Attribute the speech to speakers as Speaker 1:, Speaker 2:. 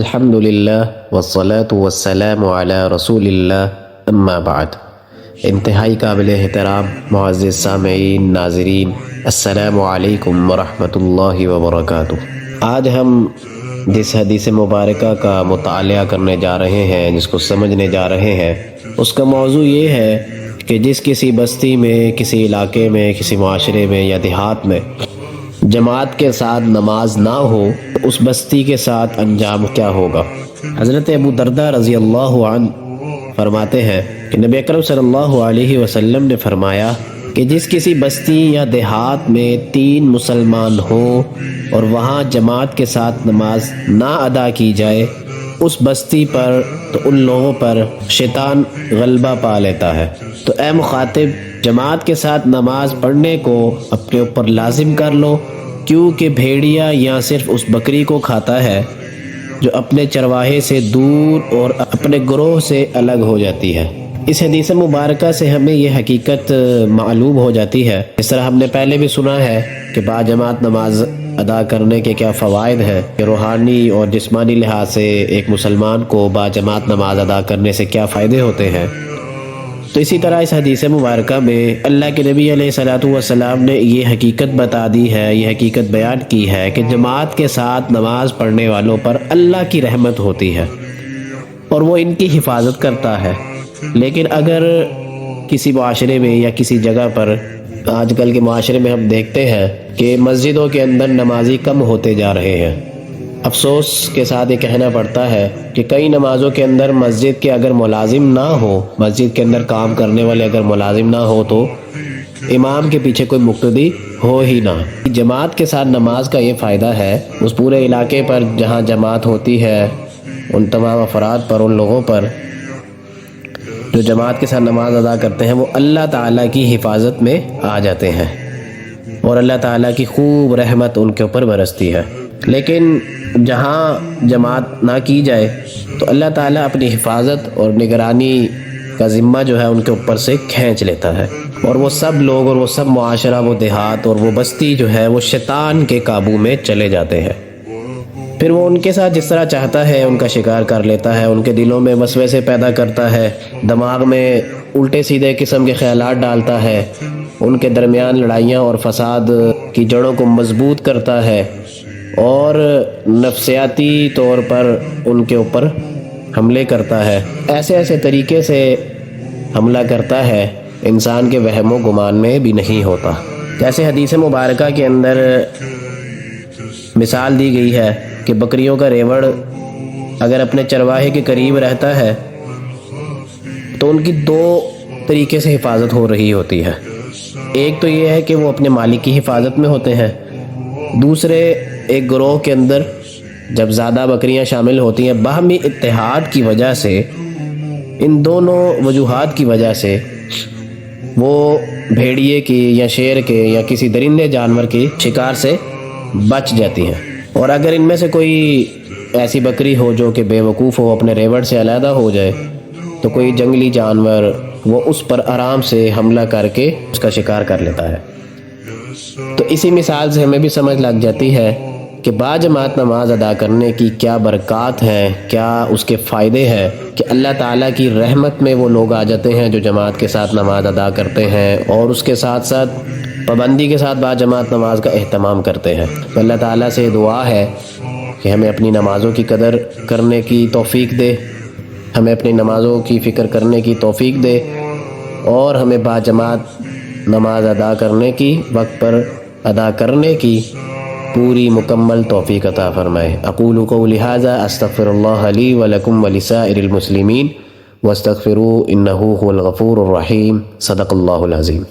Speaker 1: الحمدللہ والصلاة والسلام علی رسول اللہ اما بعد۔ انتہائی قابل احترام معزز سامعین، ناظرین، السلام علیکم ورحمۃ اللہ وبرکاتہ۔ آج ہم جس حدیث مبارکہ کا مطالعہ کرنے جا رہے ہیں، جس کو سمجھنے جا رہے ہیں، اس کا موضوع یہ ہے کہ جس کسی بستی میں، کسی علاقے میں، کسی معاشرے میں یا دیہات میں جماعت کے ساتھ نماز نہ ہو تو اس بستی کے ساتھ انجام کیا ہوگا۔ حضرت ابو درداء رضی اللہ عنہ فرماتے ہیں کہ نبی اکرم صلی اللہ علیہ وسلم نے فرمایا کہ جس کسی بستی یا دیہات میں 3 مسلمان ہوں اور وہاں جماعت کے ساتھ نماز نہ ادا کی جائے، اس بستی پر تو ان لوگوں پر شیطان غلبہ پا لیتا ہے۔ تو اے مخاطب، جماعت کے ساتھ نماز پڑھنے کو اپنے اوپر لازم کر لو، کیونکہ بھیڑیا یا صرف اس بکری کو کھاتا ہے جو اپنے چرواہے سے دور اور اپنے گروہ سے الگ ہو جاتی ہے۔ اس حدیث مبارکہ سے ہمیں یہ حقیقت معلوم ہو جاتی ہے، اس طرح ہم نے پہلے بھی سنا ہے کہ باجماعت نماز ادا کرنے کے کیا فوائد ہیں، کہ روحانی اور جسمانی لحاظ سے ایک مسلمان کو باجماعت نماز ادا کرنے سے کیا فائدے ہوتے ہیں۔ تو اسی طرح اس حدیث مبارکہ میں اللہ کے نبی علیہ الصلوۃ والسلام نے یہ حقیقت بتا دی ہے، یہ حقیقت بیان کی ہے کہ جماعت کے ساتھ نماز پڑھنے والوں پر اللہ کی رحمت ہوتی ہے اور وہ ان کی حفاظت کرتا ہے۔ لیکن اگر کسی معاشرے میں یا کسی جگہ پر، آج کل کے معاشرے میں ہم دیکھتے ہیں کہ مسجدوں کے اندر نمازی کم ہوتے جا رہے ہیں، افسوس کے ساتھ یہ کہنا پڑتا ہے کہ کئی نمازوں کے اندر مسجد کے اگر ملازم نہ ہو، مسجد کے اندر کام کرنے والے اگر ملازم نہ ہو تو امام کے پیچھے کوئی مقتدی ہو ہی نہ۔ جماعت کے ساتھ نماز کا یہ فائدہ ہے، اس پورے علاقے پر جہاں جماعت ہوتی ہے، ان تمام افراد پر، ان لوگوں پر جو جماعت کے ساتھ نماز ادا کرتے ہیں، وہ اللہ تعالیٰ کی حفاظت میں آ جاتے ہیں اور اللہ تعالیٰ کی خوب رحمت ان کے اوپر برستی ہے۔ لیکن جہاں جماعت نہ کی جائے تو اللہ تعالیٰ اپنی حفاظت اور نگرانی کا ذمہ جو ہے ان کے اوپر سے کھینچ لیتا ہے، اور وہ سب لوگ اور وہ سب معاشرہ، وہ دیہات اور وہ بستی جو ہے وہ شیطان کے قابو میں چلے جاتے ہیں۔ پھر وہ ان کے ساتھ جس طرح چاہتا ہے ان کا شکار کر لیتا ہے، ان کے دلوں میں وسوسے پیدا کرتا ہے، دماغ میں الٹے سیدھے قسم کے خیالات ڈالتا ہے، ان کے درمیان لڑائیاں اور فساد کی جڑوں کو مضبوط کرتا ہے اور نفسیاتی طور پر ان کے اوپر حملے کرتا ہے۔ ایسے طریقے سے حملہ کرتا ہے انسان کے وہم و گمان میں بھی نہیں ہوتا۔ جیسے حدیث مبارکہ کے اندر مثال دی گئی ہے کہ بکریوں کا ریوڑ اگر اپنے چرواہے کے قریب رہتا ہے تو ان کی 2 طریقے سے حفاظت ہو رہی ہوتی ہے۔ ایک تو یہ ہے کہ وہ اپنے مالک کی حفاظت میں ہوتے ہیں، دوسرے ایک گروہ کے اندر جب زیادہ بکریاں شامل ہوتی ہیں، باہمی اتحاد کی وجہ سے، ان دونوں وجوہات کی وجہ سے وہ بھیڑیے کی یا شیر کے یا کسی درندے جانور کی شکار سے بچ جاتی ہیں۔ اور اگر ان میں سے کوئی ایسی بکری ہو جو کہ بے وقوف ہو، اپنے ریوڑ سے علیحدہ ہو جائے، تو کوئی جنگلی جانور وہ اس پر آرام سے حملہ کر کے اس کا شکار کر لیتا ہے۔ تو اسی مثال سے ہمیں بھی سمجھ لگ جاتی ہے کہ باجماعت نماز ادا کرنے کی کیا برکات ہیں، کیا اس کے فائدے ہیں، کہ اللہ تعالیٰ کی رحمت میں وہ لوگ آ جاتے ہیں جو جماعت کے ساتھ نماز ادا کرتے ہیں اور اس کے ساتھ ساتھ پابندی کے ساتھ باجماعت نماز کا اہتمام کرتے ہیں۔ تو اللہ تعالیٰ سے دعا ہے کہ ہمیں اپنی نمازوں کی قدر کرنے کی توفیق دے، ہمیں اپنی نمازوں کی فکر کرنے کی توفیق دے، اور ہمیں باجماعت نماز ادا کرنے کی، وقت پر ادا کرنے کی پوری مکمل توفیق عطا فرمائے۔ اقول قولی ھذا استغفر اللہ لی ولکم ولسائر المسلمین واستغفروہ انہ هو الغفور الرحیم۔ صدق اللہ العظیم۔